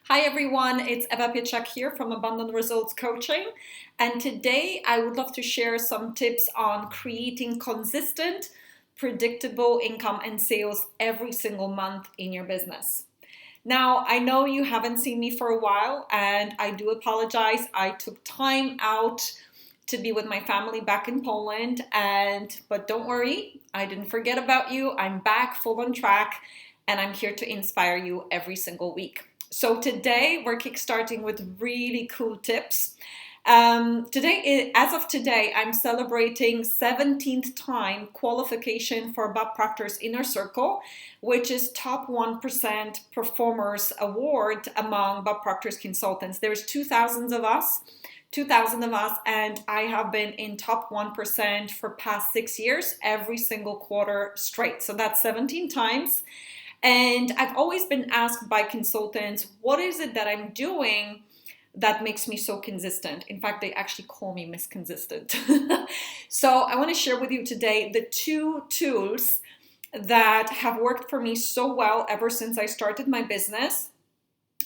Hi everyone, it's Eva Pieczak here from Abundant Results Coaching, and today I would love to share some tips on creating consistent, predictable income and sales every single month in your business. Now, I know you haven't seen me for a while, and I do apologize. I took time out to be with my family back in Poland, but don't worry, I didn't forget about you. I'm back full on track, and I'm here to inspire you every single week. So today we're kickstarting with really cool tips. As of today, I'm celebrating 17th time qualification for Bob Proctor's Inner Circle, which is top 1% performers award among Bob Proctor's consultants. There's 2,000 of us, and I have been in top 1% for past 6 years, every single quarter straight. So that's 17 times. And I've always been asked by consultants, what is it that I'm doing that makes me so consistent? In fact, they actually call me Miss Consistent. So I want to share with you today the 2 tools that have worked for me so well ever since I started my business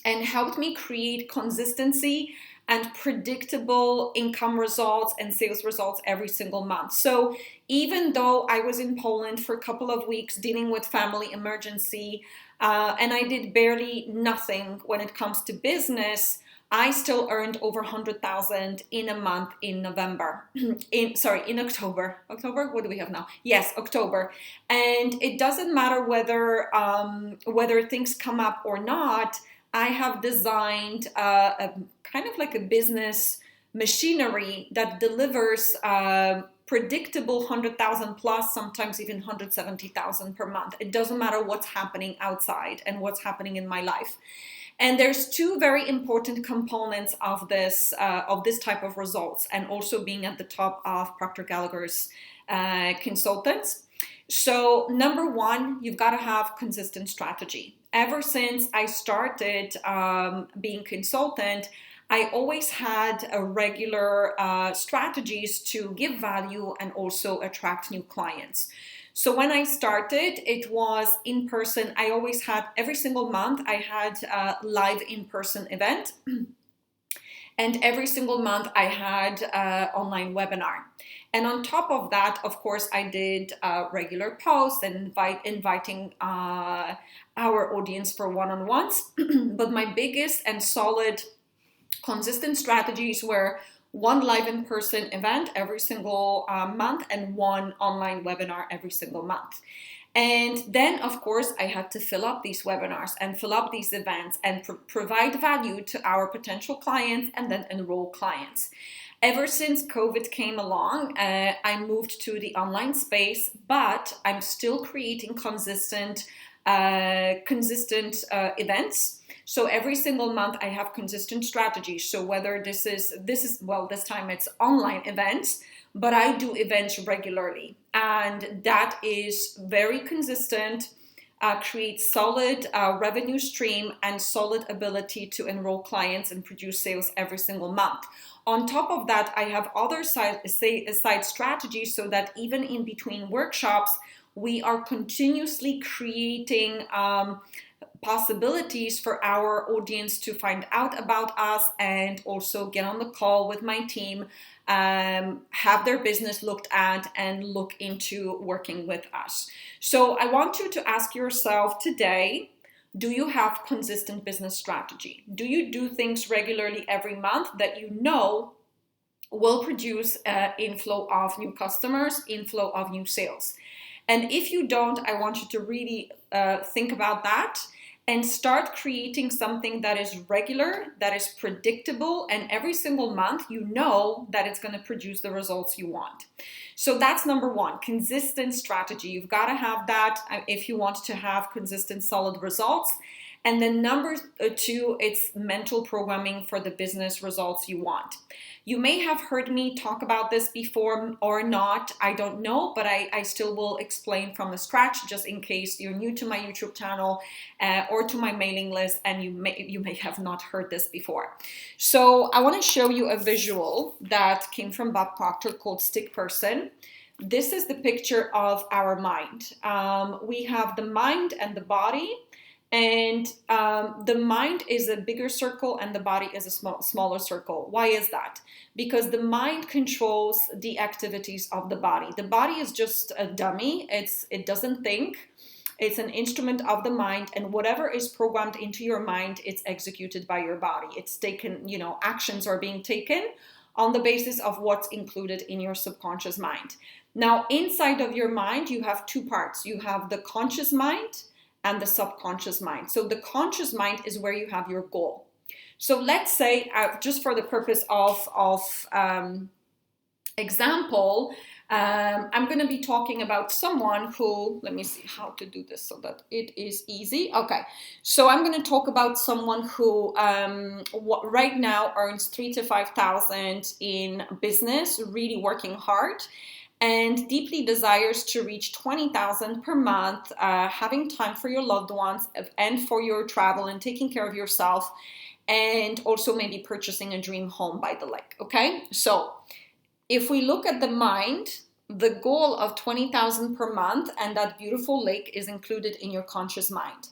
and helped me create consistency and predictable income results and sales results every single month. So even though I was in Poland for a couple of weeks dealing with family emergency, and I did barely nothing when it comes to business, I still earned over 100,000 in a month in November. in October. October? What do we have now? Yes, October. And it doesn't matter whether things come up or not. I have designed a kind of like a business machinery that delivers predictable 100,000 plus, sometimes even 170,000 per month. It doesn't matter what's happening outside and what's happening in my life. And there's 2 very important components of this type of results, and also being at the top of Proctor Gallagher's consultants. So number 1, you've got to have consistent strategy. Ever since I started being consultant, I always had a regular strategies to give value and also attract new clients. So when I started, it was in person. I always had, every single month, I had a live in-person event. And every single month I had an online webinar. And on top of that, of course, I did regular posts and inviting our audience for one-on-ones. But my biggest and solid, consistent strategies were 1 live in-person event every single month and 1 online webinar every single month. And then, of course, I had to fill up these webinars and fill up these events and provide value to our potential clients and then enroll clients. Ever since COVID came along, I moved to the online space, but I'm still creating consistent events. So every single month I have consistent strategies. So whether this time it's online events, but I do events regularly, and that is very consistent, creates solid revenue stream and solid ability to enroll clients and produce sales every single month. On top of that, I have other side strategies, so that even in between workshops, we are continuously creating possibilities for our audience to find out about us and also get on the call with my team, have their business looked at and look into working with us. So I want you to ask yourself today, do you have consistent business strategy? Do you do things regularly every month that you know will produce inflow of new customers, inflow of new sales? And if you don't, I want you to really think about that and start creating something that is regular, that is predictable, and every single month you know that it's going to produce the results you want. So that's number 1, consistent strategy. You've got to have that if you want to have consistent, solid results. And then number 2, it's mental programming for the business results you want. You may have heard me talk about this before or not, I don't know, but I still will explain from the scratch, just in case you're new to my YouTube channel or to my mailing list and you may have not heard this before. So I want to show you a visual that came from Bob Proctor called Stick Person. This is the picture of our mind. We have the mind and the body. And the mind is a bigger circle and the body is a smaller circle. Why is that? Because the mind controls the activities of the body. The body is just a dummy. It doesn't think. It's an instrument of the mind, and whatever is programmed into your mind, it's executed by your body. It's taken, actions are being taken on the basis of what's included in your subconscious mind. Now, inside of your mind, you have two parts. You have the conscious mind and the subconscious mind. So the conscious mind is where you have your goal. So let's say, just for the purpose of example, I'm going to be talking about someone who, let me see how to do this so that it is easy. Okay, so I'm going to talk about someone who right now earns 3,000 to 5,000 in business, really working hard, and deeply desires to reach 20,000 per month, having time for your loved ones and for your travel and taking care of yourself, and also maybe purchasing a dream home by the lake. Okay, so if we look at the mind, the goal of 20,000 per month and that beautiful lake is included in your conscious mind.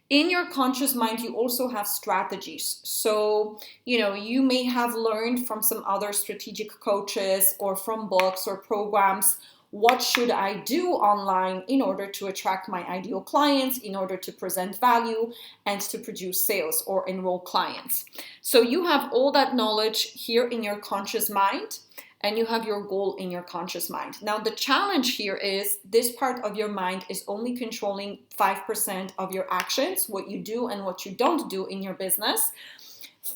In your conscious mind, you also have strategies. So, you may have learned from some other strategic coaches or from books or programs, what should I do online in order to attract my ideal clients, in order to present value and to produce sales or enroll clients. So you have all that knowledge here in your conscious mind, and you have your goal in your conscious mind. Now, the challenge here is this part of your mind is only controlling 5% of your actions, what you do and what you don't do in your business.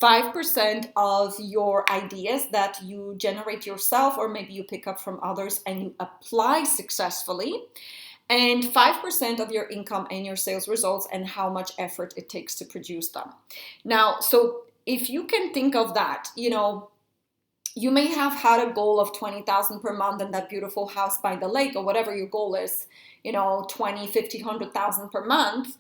5% of your ideas that you generate yourself, or maybe you pick up from others and you apply successfully. And 5% of your income and your sales results and how much effort it takes to produce them. Now, so if you can think of that, you may have had a goal of 20,000 per month and that beautiful house by the lake, or whatever your goal is, 20, 50, 100,000 per month.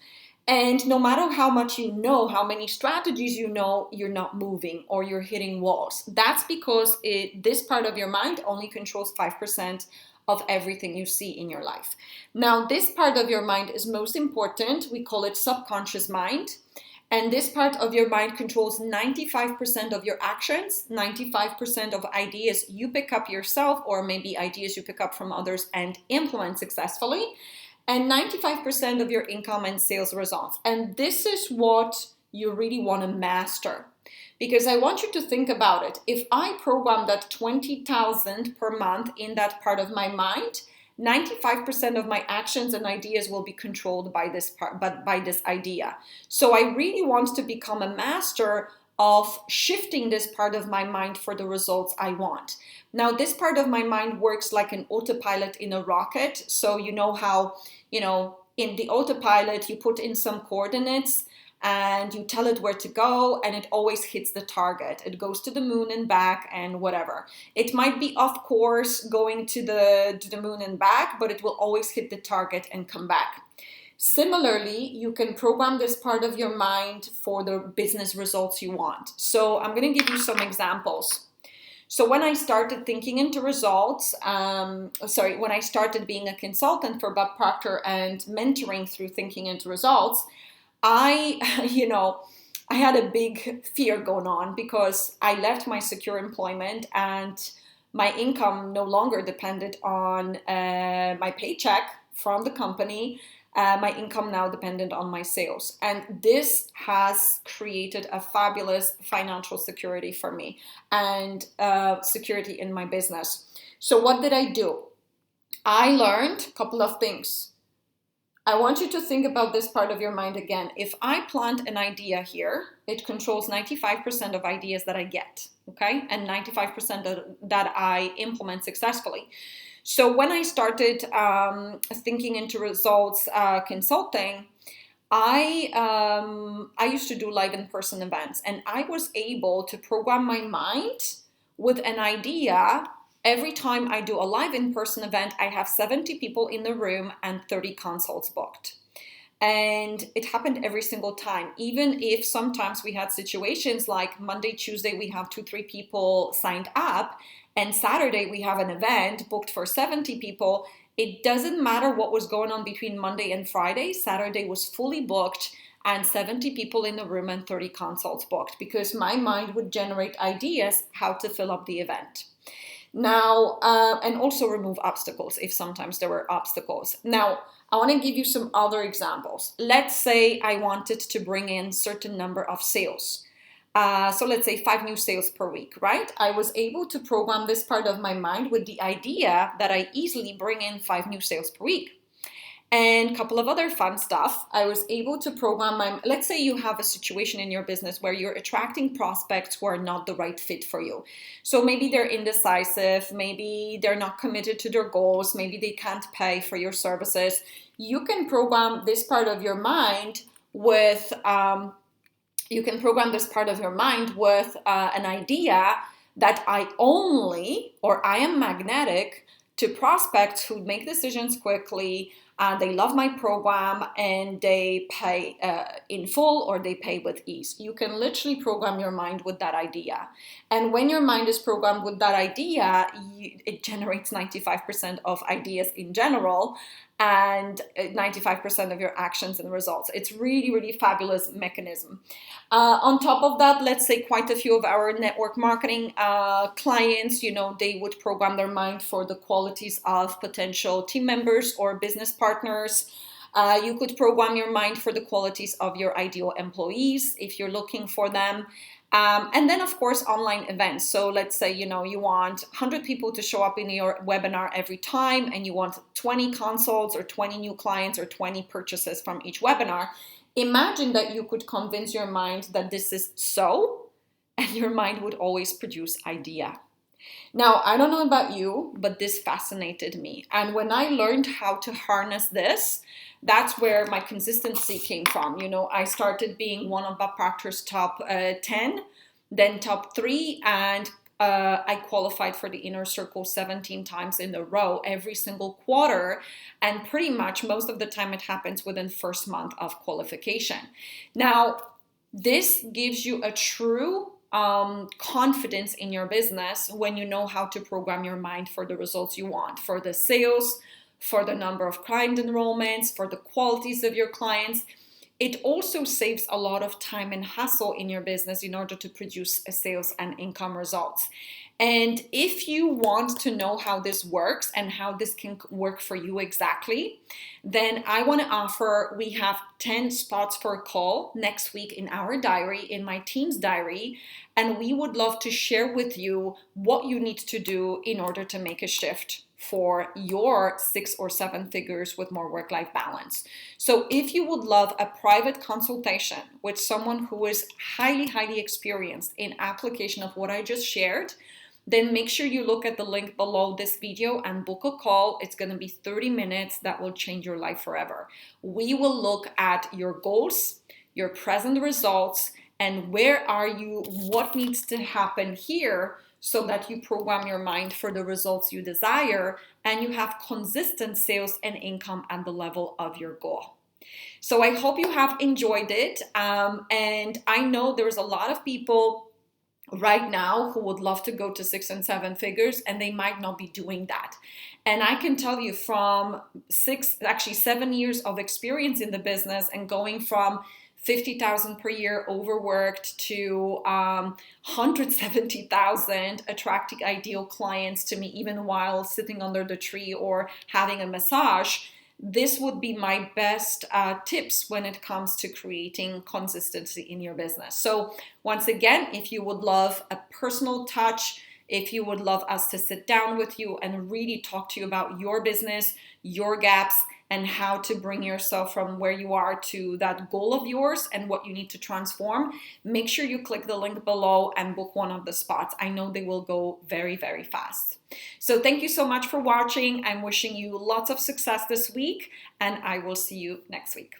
And no matter how much you know, how many strategies you know, you're not moving or you're hitting walls. That's because this part of your mind only controls 5% of everything you see in your life. Now, this part of your mind is most important. We call it subconscious mind. And this part of your mind controls 95% of your actions, 95% of ideas you pick up yourself, or maybe ideas you pick up from others and implement successfully, and 95% of your income and sales results. And this is what you really want to master. Because I want you to think about it. If I program that 20,000 per month in that part of my mind, 95% of my actions and ideas will be controlled by this part, but by this idea. So I really want to become a master of shifting this part of my mind for the results I want. Now, this part of my mind works like an autopilot in a rocket. So you know how, in the autopilot, you put in some coordinates and you tell it where to go, and it always hits the target. It goes to the moon and back and whatever. It might be off course going to the moon and back, but it will always hit the target and come back. Similarly, you can program this part of your mind for the business results you want. So I'm going to give you some examples. So when I started thinking into results, when I started being a consultant for Bob Proctor and mentoring through thinking into results, I had a big fear going on because I left my secure employment and my income no longer depended on my paycheck from the company. My income now depended on my sales. And this has created a fabulous financial security for me and security in my business. So what did I do? I learned a couple of things. I want you to think about this part of your mind again. If I plant an idea here, it controls 95% of ideas that I get, okay? And 95% that I implement successfully. So when I started thinking into results consulting, I used to do live in-person events, and I was able to program my mind with an idea. Every time I do a live in-person event, I have 70 people in the room and 30 consults booked. And it happened every single time, even if sometimes we had situations like Monday, Tuesday, we have 2-3 people signed up, and Saturday we have an event booked for 70 people. It doesn't matter what was going on between Monday and Friday. Saturday was fully booked. and 70 people in the room and 30 consults booked, because my mind would generate ideas how to fill up the event. Now, and also remove obstacles if sometimes there were obstacles. Now, I want to give you some other examples. Let's say I wanted to bring in certain number of sales. So let's say 5 new sales per week, right? I was able to program this part of my mind with the idea that I easily bring in 5 new sales per week. And a couple of other fun stuff. I was able to program let's say you have a situation in your business where you're attracting prospects who are not the right fit for you. So maybe they're indecisive, maybe they're not committed to their goals, maybe they can't pay for your services. You can program this part of your mind with, an idea that I am magnetic to prospects who make decisions quickly, they love my program, and they pay in full, or they pay with ease. You can literally program your mind with that idea. And when your mind is programmed with that idea, it generates 95% of ideas in general, and 95% of your actions and results. It's really, really fabulous mechanism. On top of that, let's say quite a few of our network marketing clients, they would program their mind for the qualities of potential team members or business partners. You could program your mind for the qualities of your ideal employees if you're looking for them. And then, of course, online events. So let's say, you want 100 people to show up in your webinar every time, and you want 20 consults or 20 new clients or 20 purchases from each webinar. Imagine that you could convince your mind that this is so, and your mind would always produce idea. Now, I don't know about you, but this fascinated me. And when I learned how to harness this, that's where my consistency came from. I started being one of Bob Proctor's top 10, then top 3, and I qualified for the inner circle 17 times in a row, every single quarter. And pretty much most of the time it happens within first month of qualification. Now, this gives you a true confidence in your business when you know how to program your mind for the results you want, for the sales, for the number of client enrollments, for the qualities of your clients. It also saves a lot of time and hassle in your business in order to produce sales and income results. And if you want to know how this works and how this can work for you exactly, then I want to offer, we have 10 spots for a call next week in our diary, in my team's diary, and we would love to share with you what you need to do in order to make a shift for your 6 or 7 figures with more work-life balance. So if you would love a private consultation with someone who is highly, highly experienced in application of what I just shared, then make sure you look at the link below this video and book a call. It's going to be 30 minutes that will change your life forever. We will look at your goals, your present results, and where are you, what needs to happen here so that you program your mind for the results you desire and you have consistent sales and income at the level of your goal. So I hope you have enjoyed it. And I know there's a lot of people right now who would love to go to 6 and 7 figures, and they might not be doing that. And I can tell you from 7 years of experience in the business and going from 50,000 per year overworked to 170,000 attracting ideal clients to me, even while sitting under the tree or having a massage. This would be my best tips when it comes to creating consistency in your business. So once again, if you would love a personal touch, if you would love us to sit down with you and really talk to you about your business, your gaps, and how to bring yourself from where you are to that goal of yours and what you need to transform, make sure you click the link below and book one of the spots. I know they will go very, very fast. So thank you so much for watching. I'm wishing you lots of success this week, and I will see you next week.